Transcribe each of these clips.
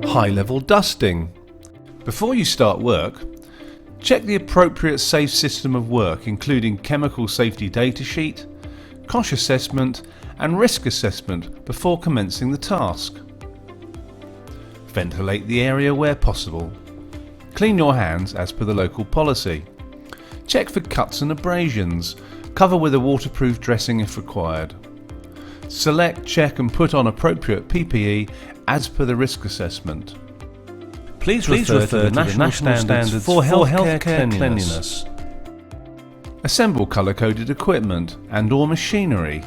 High-level dusting. Before you start work, check the appropriate safe system of work, including chemical safety data sheet, COSH assessment and risk assessment before commencing the task. Ventilate the area where possible. Clean your hands as per the local policy. Check for cuts and abrasions. Cover with a waterproof dressing if required. Select, check and put on appropriate PPE as per the risk assessment. Please refer to the National Standards for Healthcare Cleanliness. Assemble colour-coded equipment and/or machinery.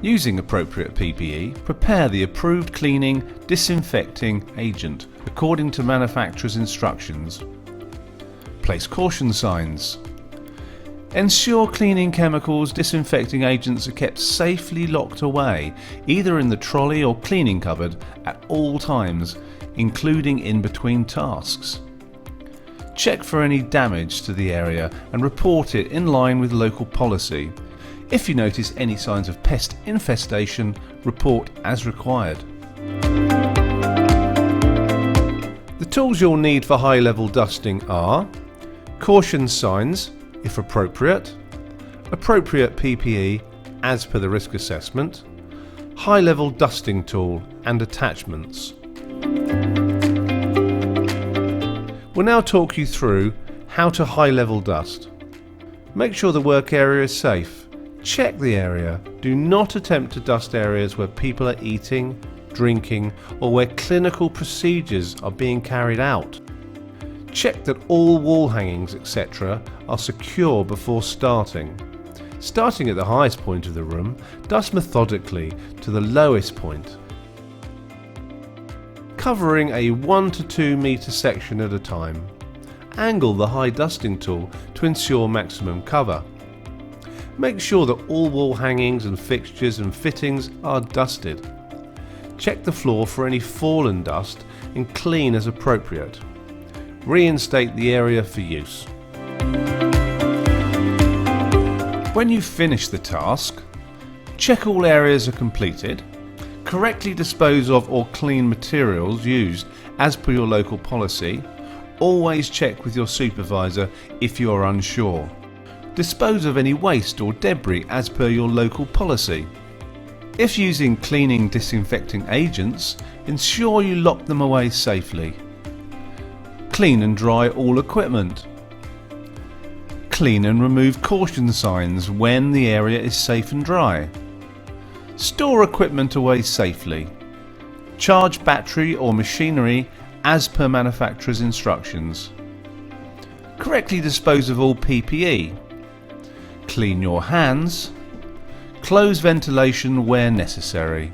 Using appropriate PPE, prepare the approved cleaning, disinfecting agent according to manufacturer's instructions. Place caution signs. Ensure cleaning chemicals, disinfecting agents are kept safely locked away, either in the trolley or cleaning cupboard at all times, including in between tasks. Check for any damage to the area and report it in line with local policy. If you notice any signs of pest infestation, report as required. The tools you'll need for high-level dusting are caution signs, if appropriate, appropriate PPE as per the risk assessment, high-level dusting tool and attachments. We'll now talk you through how to high-level dust. Make sure the work area is safe. Check the area. Do not attempt to dust areas where people are eating, drinking, or where clinical procedures are being carried out. Check that all wall hangings, etc. are secure before starting. Starting at the highest point of the room, dust methodically to the lowest point, covering a 1 to 2 metre section at a time. Angle the high dusting tool to ensure maximum cover. Make sure that all wall hangings and fixtures and fittings are dusted. Check the floor for any fallen dust and clean as appropriate. Reinstate the area for use. When you've finished the task, check all areas are completed. Correctly dispose of or clean materials used as per your local policy. Always check with your supervisor if you are unsure. Dispose of any waste or debris as per your local policy. If using cleaning disinfecting agents, ensure you lock them away safely. Clean and dry all equipment. Clean and remove caution signs when the area is safe and dry. Store equipment away safely. Charge battery or machinery as per manufacturer's instructions. Correctly dispose of all PPE. Clean your hands. Close ventilation where necessary.